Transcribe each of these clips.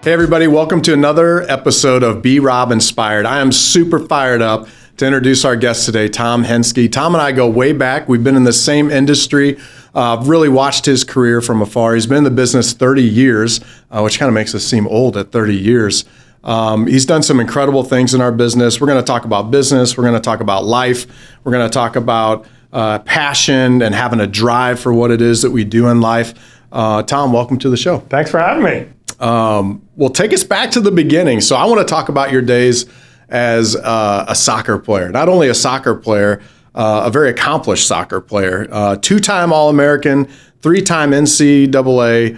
Hey everybody, welcome to another episode of BRob Inspired. I am super fired up to introduce our guest today, Tom Henske. Tom and I go way back. We've been in the same industry. Really watched his career from afar. He's been in the business 30 years, which kind of makes us seem old at 30 years. He's done some incredible things in our business. We're going to talk about business. We're going to talk about life. We're going to talk about passion and having a drive for what it is that we do in life. Tom, welcome to the show. Thanks for having me. Well, take us back to the beginning. So I want to talk about your days as a soccer player. Not only a soccer player, a very accomplished soccer player. Two-time All-American, three-time NCAA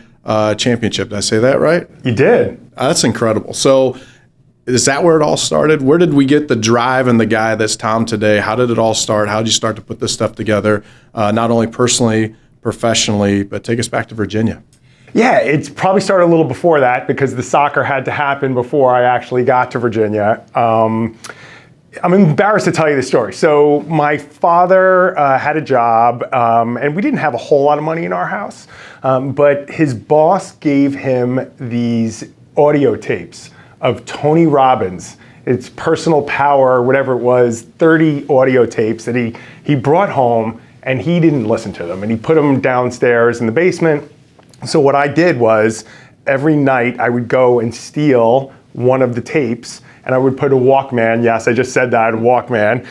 championship. Did I say that right? You did. That's incredible. So is that where it all started? Where did we get the drive and the guy that's Tom today? How did it all start? How did you start to put this stuff together, not only personally, professionally, but take us back to Virginia? Yeah, it's probably started a little before that because the soccer had to happen before I actually got to Virginia. I'm embarrassed to tell you this story. So my father had a job, and we didn't have a whole lot of money in our house, but his boss gave him these audio tapes of Tony Robbins. It's Personal Power, whatever it was, 30 audio tapes that he brought home, and he didn't listen to them, and he put them downstairs in the basement. So what I did was every night I would go and steal one of the tapes and I would put a Walkman. Yes, I just said that, a Walkman.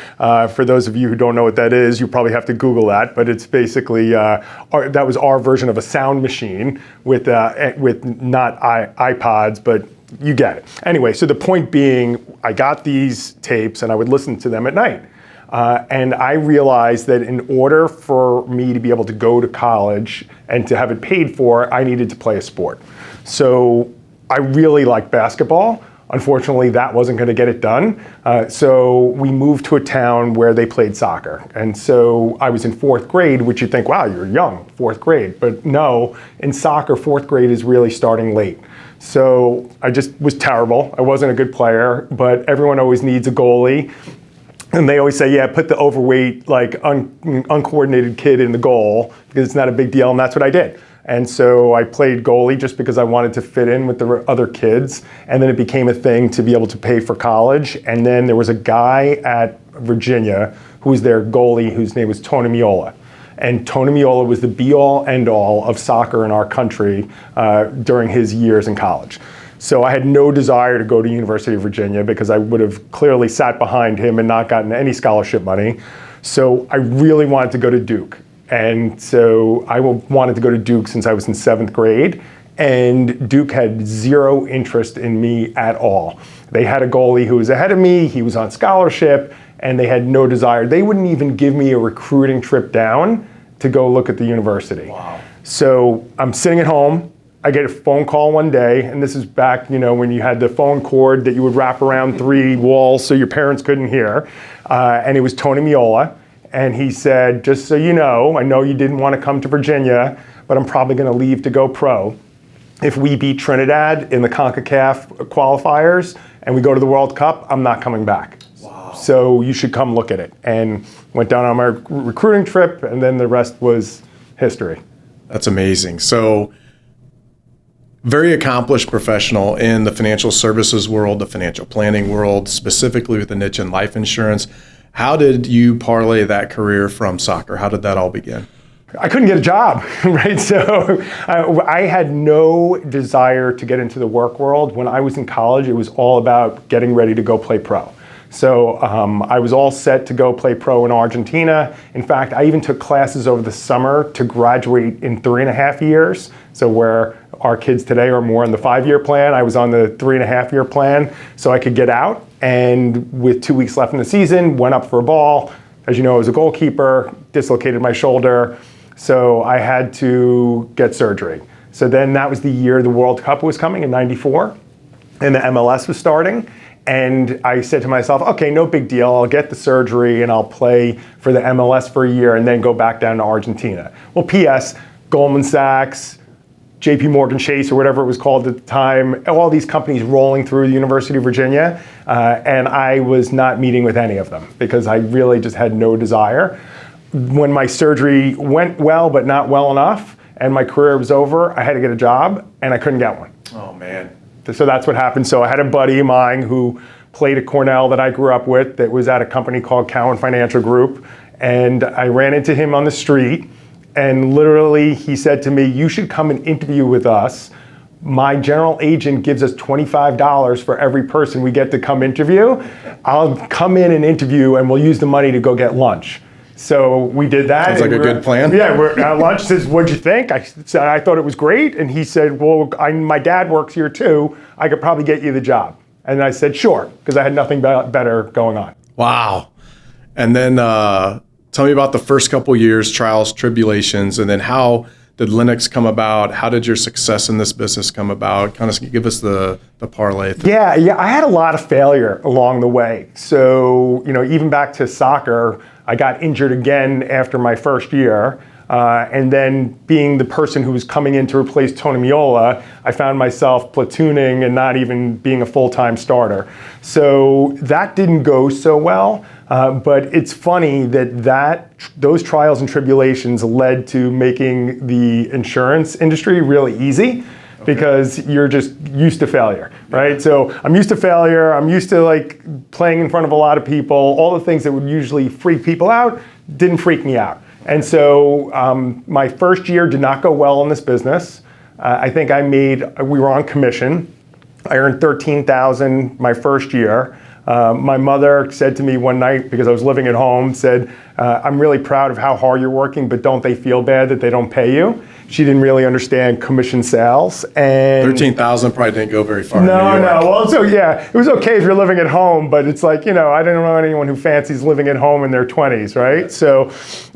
For those of you who don't know what that is, you probably have to Google that, but it's basically, that was our version of a sound machine with not iPods, but you get it. Anyway, so the point being, I got these tapes and I would listen to them at night. And I realized that in order for me to be able to go to college and to have it paid for, I needed to play a sport. So I really liked basketball. Unfortunately, that wasn't going to get it done. So we moved to a town where they played soccer. And so I was in fourth grade, which you'd think, wow, you're young, fourth grade. But no, in soccer, fourth grade is really starting late. So I just was terrible. I wasn't a good player, but everyone always needs a goalie. And they always say, yeah, put the overweight, like uncoordinated kid in the goal because it's not a big deal, and that's what I did. And so I played goalie just because I wanted to fit in with the other kids, and then it became a thing to be able to pay for college. And then there was a guy at Virginia who was their goalie whose name was Tony Miola. And Tony Miola was the be-all, end-all of soccer in our country during his years in college. So I had no desire to go to University of Virginia because I would have clearly sat behind him and not gotten any scholarship money. So I really wanted to go to Duke. And so I wanted to go to Duke since I was in seventh grade. And Duke had zero interest in me at all. They had a goalie who was ahead of me. He was on scholarship. And they had no desire. They wouldn't even give me a recruiting trip down to go look at the university. Wow. So I'm sitting at home. I get a phone call one day, and this is back, when you had the phone cord that you would wrap around 3 walls so your parents couldn't hear. And it was Tony Miola. And he said, just so you know, I know you didn't want to come to Virginia, but I'm probably going to leave to go pro. If we beat Trinidad in the CONCACAF qualifiers and we go to the World Cup, I'm not coming back. Wow. So you should come look at it. And went down on my recruiting trip, and then the rest was history. That's amazing. So very accomplished professional in the financial services world, the financial planning world, specifically with the niche in life insurance. How did you parlay that career from soccer? How did that all begin? I couldn't get a job, right? So I had no desire to get into the work world. When I was in college, it was all about getting ready to go play pro. So I was all set to go play pro in Argentina. In fact, I even took classes over the summer to graduate in 3.5 years. So where our kids today are more on the 5-year plan, I was on the 3.5-year plan so I could get out. And with 2 weeks left in the season, went up for a ball. As you know, I was a goalkeeper, dislocated my shoulder. So I had to get surgery. So then that was the year the World Cup was coming in '94 and the MLS was starting. And I said to myself, okay, no big deal. I'll get the surgery and I'll play for the MLS for a year and then go back down to Argentina. Well, P.S., Goldman Sachs, JP Morgan Chase, or whatever it was called at the time, all these companies rolling through the University of Virginia. And I was not meeting with any of them because I really just had no desire. When my surgery went well, but not well enough, and my career was over, I had to get a job and I couldn't get one. Oh, man. So that's what happened. So I had a buddy of mine who played at Cornell that I grew up with that was at a company called Cowen Financial Group. And I ran into him on the street, and literally he said to me, "You should come and interview with us. My general agent gives us $25 for every person we get to come interview. I'll come in and interview, and we'll use the money to go get lunch." So we did that. Sounds like a good plan. Yeah, we're at lunch. Says, "What'd you think?" I said, "I thought it was great." And he said, "Well, my dad works here too. I could probably get you the job." And I said, "Sure," because I had nothing better going on. Wow. And then tell me about the first couple years, trials, tribulations, and then how did Linux come about? How did your success in this business come about? Kind of give us the parlay. Yeah, I had a lot of failure along the way. So, even back to soccer, I got injured again after my first year. And then being the person who was coming in to replace Tony Meola, I found myself platooning and not even being a full-time starter. So that didn't go so well. But it's funny that those trials and tribulations led to making the insurance industry really easy. Because you're just used to failure, right? So I'm used to failure. I'm used to like playing in front of a lot of people. All the things that would usually freak people out didn't freak me out. And so my first year did not go well in this business. I think we were on commission. I earned $13,000 my first year. My mother said to me one night, because I was living at home, said, "I'm really proud of how hard you're working, but don't they feel bad that they don't pay you?" She didn't really understand commission sales. And 13,000 probably didn't go very far. No. Well, so yeah, it was okay if you're living at home, but it's like, I don't know anyone who fancies living at home in their 20s, right? So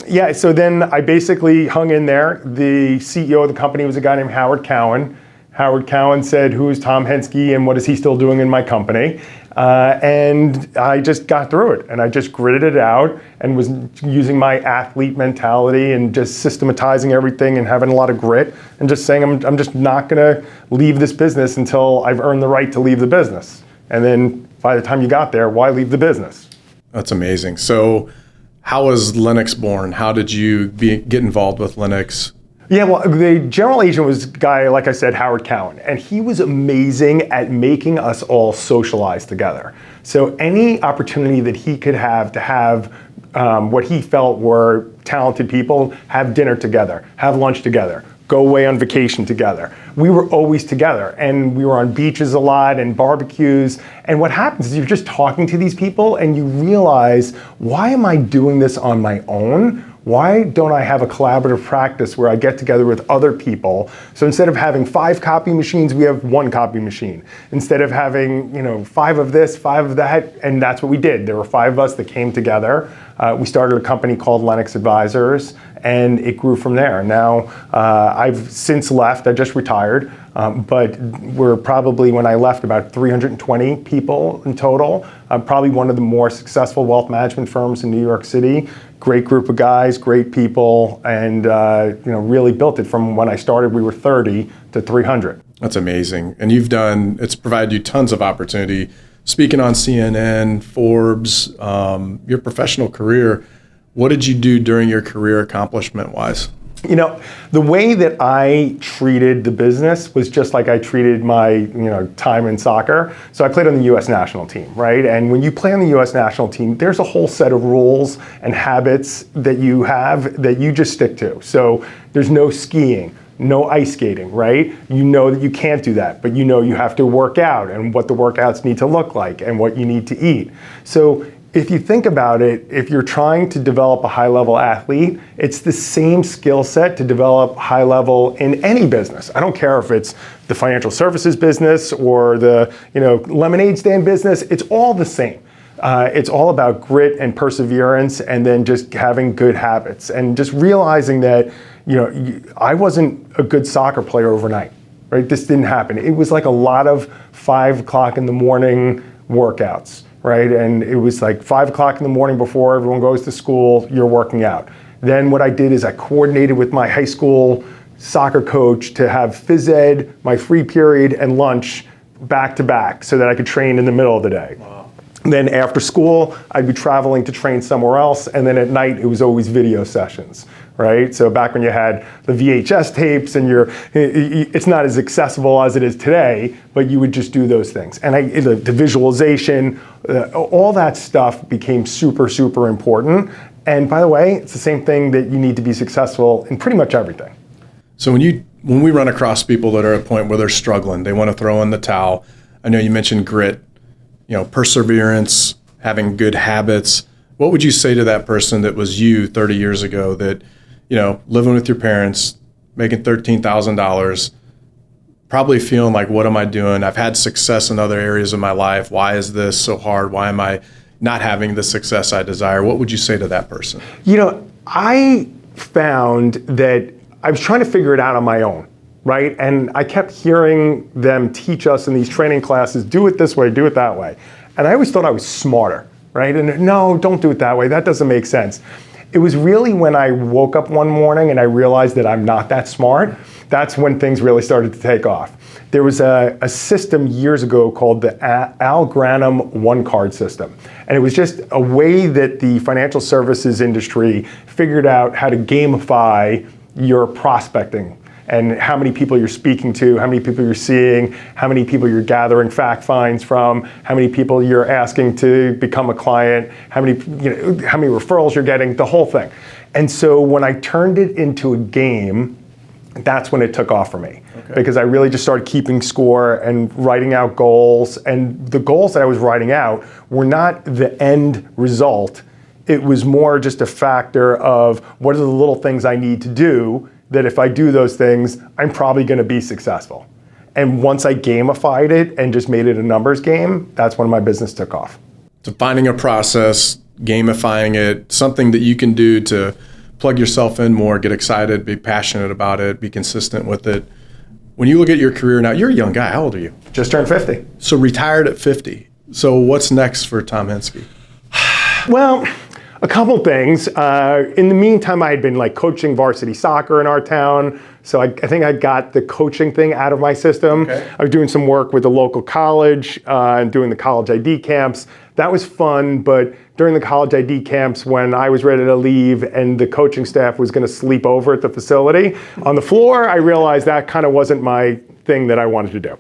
yeah, so then I basically hung in there. The CEO of the company was a guy named Howard Cowen. Howard Cowen said, "Who is Tom Henske and what is he still doing in my company?" And I just got through it, and I just gritted it out and was using my athlete mentality and just systematizing everything and having a lot of grit and just saying, I'm just not gonna leave this business until I've earned the right to leave the business. And then by the time you got there, why leave the business? That's amazing. So how was Linux born? How did you get involved with Linux? Yeah, well, the general agent was a guy, like I said, Howard Cowen, and he was amazing at making us all socialize together. So any opportunity that he could have to have what he felt were talented people have dinner together, have lunch together, go away on vacation together. We were always together, and we were on beaches a lot and barbecues. And what happens is you're just talking to these people and you realize, why am I doing this on my own? Why don't I have a collaborative practice where I get together with other people? So instead of having 5 copy machines, we have 1 copy machine. Instead of having 5 of this, 5 of that, and that's what we did. There were 5 of us that came together. We started a company called Linux Advisors, and it grew from there. Now I've since left. I just retired, but we're probably, when I left, about 320 people in total. Probably one of the more successful wealth management firms in New York City. Great group of guys, great people, and really built it from when I started. We were 30 to 300. That's amazing. And it's provided you tons of opportunity. Speaking on CNN, Forbes, your professional career, what did you do during your career accomplishment-wise? The way that I treated the business was just like I treated my, time in soccer. So I played on the U.S. national team, right? And when you play on the U.S. national team, there's a whole set of rules and habits that you have that you just stick to. So there's no skiing, no ice skating, right? You know that you can't do that, but you have to work out and what the workouts need to look like and what you need to eat. So if you think about it, if you're trying to develop a high-level athlete, it's the same skill set to develop high-level in any business. I don't care if it's the financial services business or the lemonade stand business. It's all the same. It's all about grit and perseverance, and then just having good habits and just realizing that I wasn't a good soccer player overnight. Right? This didn't happen. It was like a lot of 5 o'clock in the morning workouts. Right? And it was like 5 o'clock in the morning before everyone goes to school, you're working out. Then what I did is I coordinated with my high school soccer coach to have phys ed, my free period, and lunch back to back so that I could train in the middle of the day. Wow. Then after school, I'd be traveling to train somewhere else, and then at night it was always video sessions. right? So back when you had the VHS tapes and it's not as accessible as it is today, but you would just do those things. And the visualization, all that stuff became super, super important. And by the way, it's the same thing that you need to be successful in pretty much everything. So when we run across people that are at a point where they're struggling, they want to throw in the towel. I know you mentioned grit, perseverance, having good habits. What would you say to that person that was you 30 years ago that, living with your parents, making $13,000, probably feeling like, what am I doing? I've had success in other areas of my life. Why is this so hard? Why am I not having the success I desire? What would you say to that person? I found that I was trying to figure it out on my own, right? And I kept hearing them teach us in these training classes, do it this way, do it that way. And I always thought I was smarter, right? And no, don't do it that way. That doesn't make sense. It was really when I woke up one morning and I realized that I'm not that smart, that's when things really started to take off. There was a system years ago called the Al Granum one card system. And it was just a way that the financial services industry figured out how to gamify your prospecting and how many people you're speaking to, how many people you're seeing, how many people you're gathering fact finds from, how many people you're asking to become a client, how many referrals you're getting, the whole thing. And so when I turned it into a game, that's when it took off for me. Okay. Because I really just started keeping score and writing out goals. And the goals that I was writing out were not the end result. It was more just a factor of what are the little things I need to do that if I do those things, I'm probably going to be successful. And once I gamified it and just made it a numbers game, that's when my business took off. So finding a process, gamifying it, something that you can do to plug yourself in more, get excited, be passionate about it, be consistent with it. When you look at your career now, you're a young guy. How old are you? Just turned 50. So retired at 50. So what's next for Tom Henske? Well, a couple things. In the meantime, I had been coaching varsity soccer in our town. So I think I got the coaching thing out of my system. Okay. I was doing some work with the local college and doing the college ID camps. That was fun, but during the college ID camps, when I was ready to leave and the coaching staff was going to sleep over at the facility on the floor, I realized that kind of wasn't my thing that I wanted to do.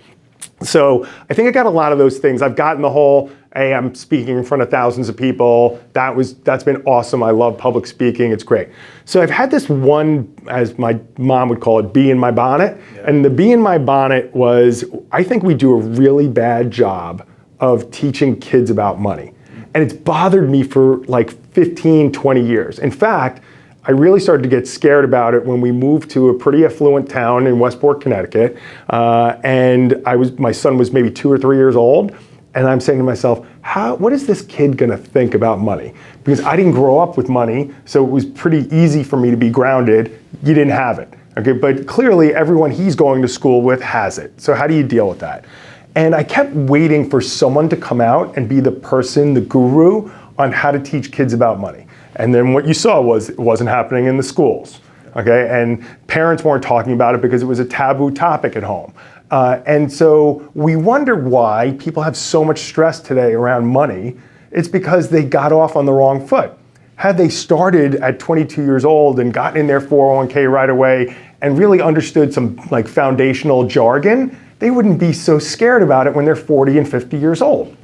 So I think I got a lot of those things. I've gotten the whole, hey, I'm speaking in front of thousands of people. That's been awesome. I love public speaking. It's great. So I've had this one, as my mom would call it, bee in my bonnet. Yeah. And the bee in my bonnet was, I think we do a really bad job of teaching kids about money. And it's bothered me for 15, 20 years. In fact, I really started to get scared about it when we moved to a pretty affluent town in Westport, Connecticut. And my son was maybe 2 or 3 years old. And I'm saying to myself, what is this kid gonna think about money? Because I didn't grow up with money, so it was pretty easy for me to be grounded. You didn't have it, okay? But clearly everyone he's going to school with has it. So how do you deal with that? And I kept waiting for someone to come out and be the person, the guru, on how to teach kids about money. And then what you saw was it wasn't happening in the schools, okay? And parents weren't talking about it because it was a taboo topic at home. And so we wonder why people have so much stress today around money. It's because they got off on the wrong foot. Had they started at 22 years old and gotten in their 401k right away and really understood some foundational jargon, they wouldn't be so scared about it when they're 40 and 50 years old.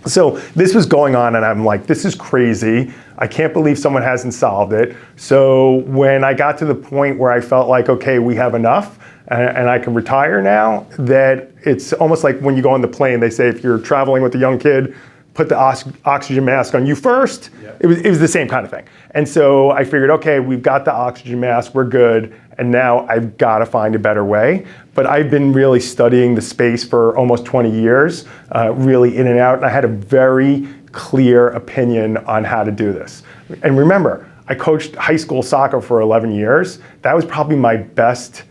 So this was going on and I'm like, this is crazy. I can't believe someone hasn't solved it. So when I got to the point where I felt like, okay, we have enough and I can retire now, that it's almost like when you go on the plane, they say if you're traveling with a young kid, put the oxygen mask on you first. Yep. It was the same kind of thing. And so I figured, okay, we've got the oxygen mask, we're good. And now I've got to find a better way. But I've been really studying the space for almost 20 years, really in and out. And I had a very clear opinion on how to do this. And remember, I coached high school soccer for 11 years. That was probably my best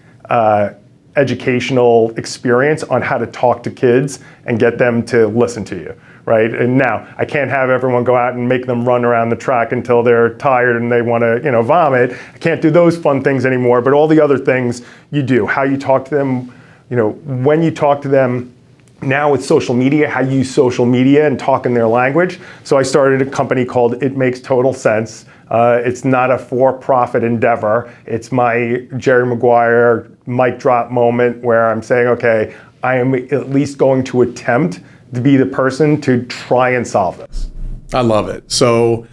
educational experience on how to talk to kids and get them to listen to you. Right? And now I can't have everyone go out and make them run around the track until they're tired and they want to, vomit. I can't do those fun things anymore, but all the other things you do, how you talk to them, when you talk to them. Now with social media, how you use social media and talk in their language. So I started a company called It Makes Total Sense. It's not a for-profit endeavor. It's my Jerry Maguire mic drop moment where I'm saying, okay, I am at least going to attempt to be the person to try and solve this. I love it. So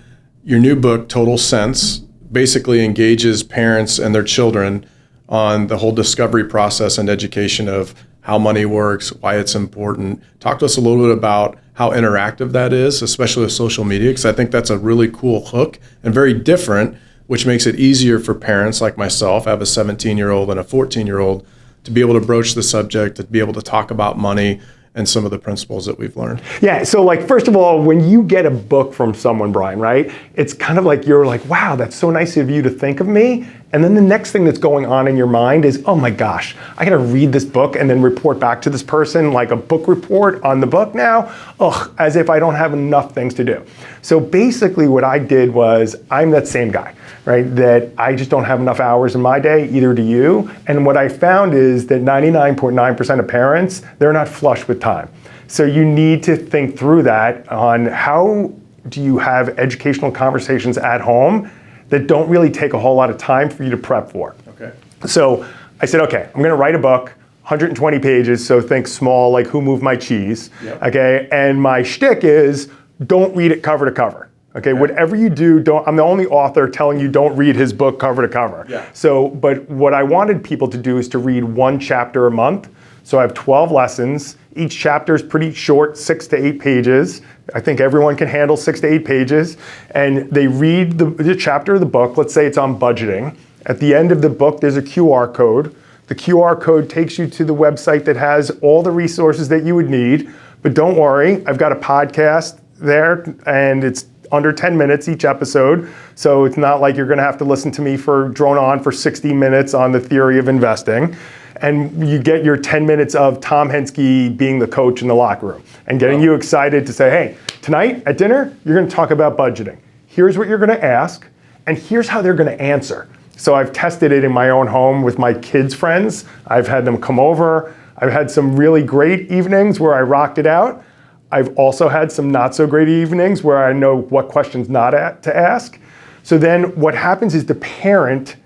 your new book, Total Sense, basically engages parents and their children on the whole discovery process and education of how money works, why it's important. Talk to us a little bit about how interactive that is, especially with social media, because I think that's a really cool hook and very different, which makes it easier for parents like myself. I have a 17-year-old and a 14-year-old to be able to broach the subject, to be able to talk about money and some of the principles that we've learned. Yeah, so like, first of all, when you get a book from someone, Brian, right, it's kind of like you're like, wow, that's so nice of you to think of me. And then the next thing that's going on in your mind is, oh my gosh, I gotta read this book and then report back to this person like a book report on the book now. Ugh, as if I don't have enough things to do. So basically what I did was, I'm that same guy, right? That I just don't have enough hours in my day, either do you. And what I found is that 99.9% of parents, they're not flush with time. So you need to think through that on how do you have educational conversations at home that don't really take a whole lot of time for you to prep for. Okay. So I said, okay, I'm gonna write a book, 120 pages, so think small, like Who Moved My Cheese, Yep. okay? And my shtick is, don't read it cover to cover. Okay, whatever you do, I'm the only author telling you don't read his book cover to cover. Yeah. So, but what I wanted people to do is to read one chapter a month. So I have 12 lessons. Each chapter is pretty short, 6 to 8 pages. I think everyone can handle 6 to 8 pages. And they read the chapter of the book. Let's say it's on budgeting. At the end of the book, there's a QR code. The QR code takes you to the website that has all the resources that you would need. But don't worry, I've got a podcast there, and it's under 10 minutes each episode. So it's not like you're gonna have to listen to me drone on for 60 minutes on the theory of investing. And you get your 10 minutes of Tom Henske being the coach in the locker room and getting you excited to say, hey, tonight at dinner, you're gonna talk about budgeting. Here's what you're gonna ask, and here's how they're gonna answer. So I've tested it in my own home with my kids' friends. I've had them come over. I've had some really great evenings where I rocked it out. I've also had some not so great evenings where I know what questions not to ask. So then what happens is the parent,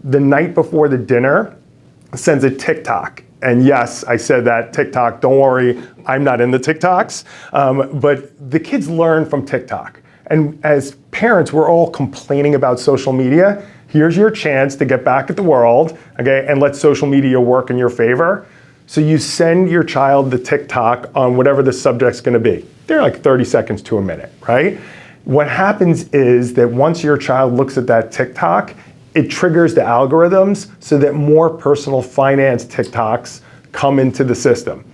the night before the dinner, sends a TikTok. And yes, I said that, TikTok, don't worry, I'm not in the TikToks. But the kids learn from TikTok. And as parents, we're all complaining about social media. Here's your chance to get back at the world, okay, and let social media work in your favor. So you send your child the TikTok on whatever the subject's gonna be. They're like 30 seconds to a minute, right? What happens is that once your child looks at that TikTok, it triggers the algorithms so that more personal finance TikToks come into the system.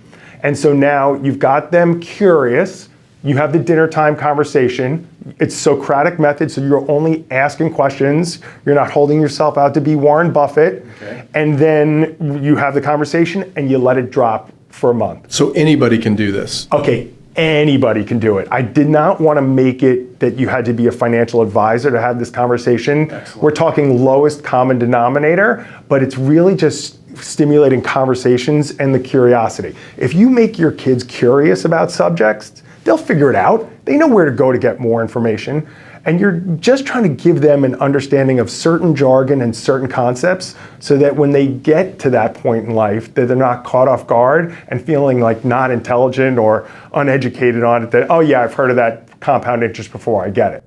And so now you've got them curious, you have the dinner time conversation, it's Socratic method, so you're only asking questions, you're not holding yourself out to be Warren Buffett, and then you have the conversation and you let it drop for a month. So anybody can do this? Okay, anybody can do it. I did not want to make it that you had to be a financial advisor to have this conversation. Excellent. We're talking lowest common denominator, but it's really just stimulating conversations and the curiosity. If you make your kids curious about subjects, they'll figure it out. They know where to go to get more information. And you're just trying to give them an understanding of certain jargon and certain concepts so that when they get to that point in life, that they're not caught off guard and feeling like not intelligent or uneducated on it, that, oh yeah, I've heard of that compound interest before, I get it.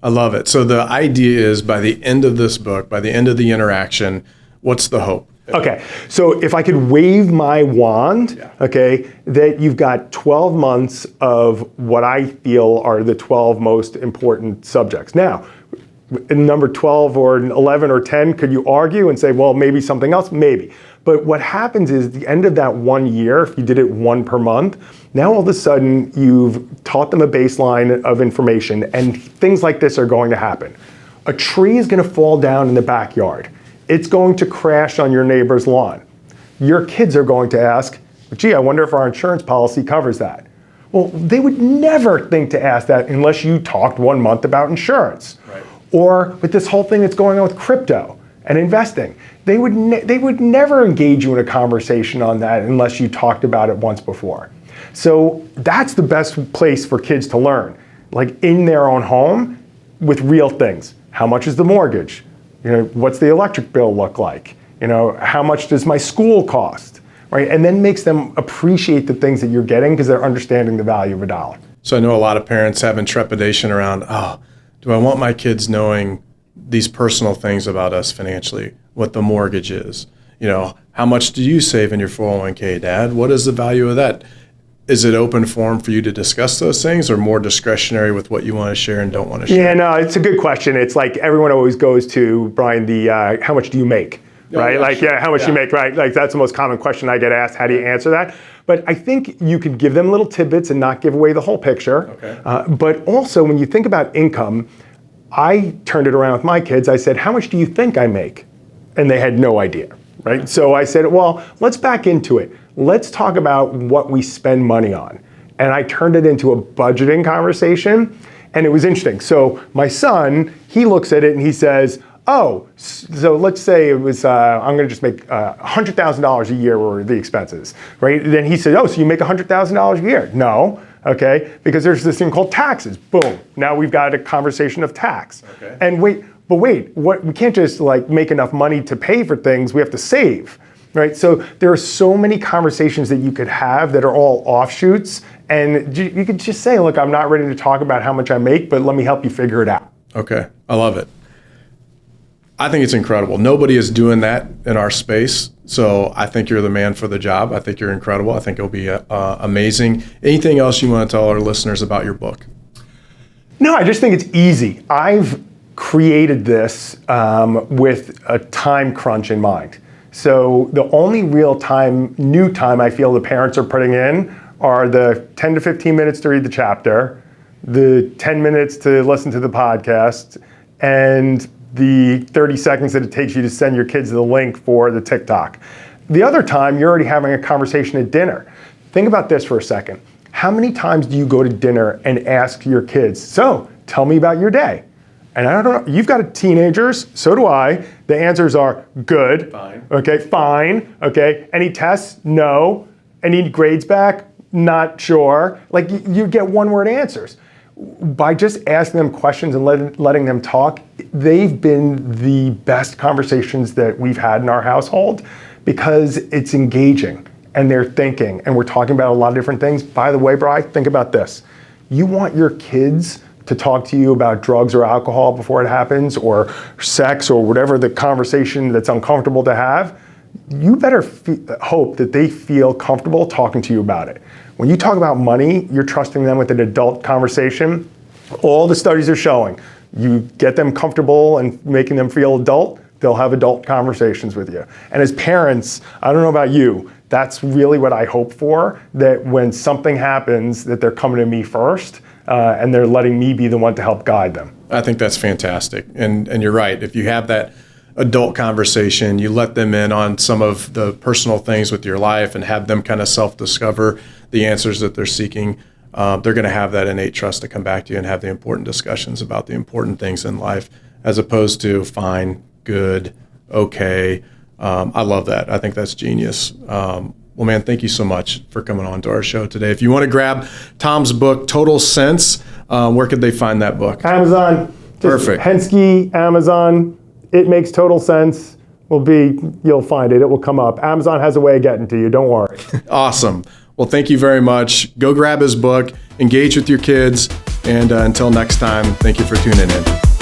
I love it. So the idea is by the end of this book, by the end of the interaction, what's the hope? Okay, so if I could wave my wand, okay, that you've got 12 months of what I feel are the 12 most important subjects. Now, in number 12 or 11 or 10, could you argue and say, well, maybe something else? Maybe. But what happens is at the end of that 1 year, if you did it one per month, now all of a sudden you've taught them a baseline of information and things like this are going to happen. A tree is gonna fall down in the backyard. It's going to crash on your neighbor's lawn. Your kids are going to ask, gee, I wonder if our insurance policy covers that. Well, they would never think to ask that unless you talked 1 month about insurance. Right. Or with this whole thing that's going on with crypto and investing. They would never engage you in a conversation on that unless you talked about it once before. So that's the best place for kids to learn, like in their own home with real things. How much is the mortgage? What's the electric bill look like? How much does my school cost? Right? And then makes them appreciate the things that you're getting because they're understanding the value of a dollar. So I know a lot of parents having trepidation around, do I want my kids knowing these personal things about us financially, what the mortgage is? How much do you save in your 401k, Dad? What is the value of that? Is it open forum for you to discuss those things, or more discretionary with what you want to share and don't want to share? Yeah, no, it's a good question. It's like everyone always goes to, Brian, the how much do you make? Right? How much do you make, right? Like that's the most common question I get asked. How do you answer that? But I think you could give them little tidbits and not give away the whole picture. Okay. But also when you think about income, I turned it around with my kids. I said, how much do you think I make? And they had no idea, right? So I said, well, let's back into it. Let's talk about what we spend money on. And I turned it into a budgeting conversation. And it was interesting. So my son, he looks at it and he says, oh, so let's say it was, I'm going to just make $100,000 a year were the expenses, right? Then he said, oh, so you make $100,000 a year? No, okay, because there's this thing called taxes. Boom, now we've got a conversation of tax. Okay. And wait, we can't just like make enough money to pay for things, we have to save, right? So there are so many conversations that you could have that are all offshoots, and you could just say, look, I'm not ready to talk about how much I make, but let me help you figure it out. Okay, I love it. I think it's incredible. Nobody is doing that in our space, so I think you're the man for the job. I think you're incredible. I think it'll be amazing. Anything else you want to tell our listeners about your book? No, I just think it's easy. I've created this with a time crunch in mind. So the only real time, new time I feel the parents are putting in are the 10 to 15 minutes to read the chapter, the 10 minutes to listen to the podcast, and the 30 seconds that it takes you to send your kids the link for the TikTok. The other time, you're already having a conversation at dinner. Think about this for a second. How many times do you go to dinner and ask your kids, so tell me about your day? And I don't know, you've got teenagers, so do I. The answers are good. Fine. Okay, fine. Okay, any tests? No. Any grades back? Not sure. Like you get one-word answers. By just asking them questions and letting them talk, they've been the best conversations that we've had in our household because it's engaging and they're thinking and we're talking about a lot of different things. By the way, Bri, think about this. You want your kids to talk to you about drugs or alcohol before it happens, or sex, or whatever the conversation that's uncomfortable to have, you better hope that they feel comfortable talking to you about it. When you talk about money, you're trusting them with an adult conversation. All the studies are showing, you get them comfortable and making them feel adult, they'll have adult conversations with you. And as parents, I don't know about you, that's really what I hope for, that when something happens, that they're coming to me first, and they're letting me be the one to help guide them. I think that's fantastic. And you're right. If you have that adult conversation, you let them in on some of the personal things with your life and have them kind of self-discover the answers that they're seeking, they're going to have that innate trust to come back to you and have the important discussions about the important things in life, as opposed to fine, good, okay. I love that. I think that's genius. Well, man, thank you so much for coming on to our show today. If you want to grab Tom's book, Total Sense, where could they find that book? Amazon. Perfect. Henske, Amazon. It makes total sense. You'll find it. It will come up. Amazon has a way of getting to you. Don't worry. Awesome. Well, thank you very much. Go grab his book, engage with your kids, and until next time, thank you for tuning in.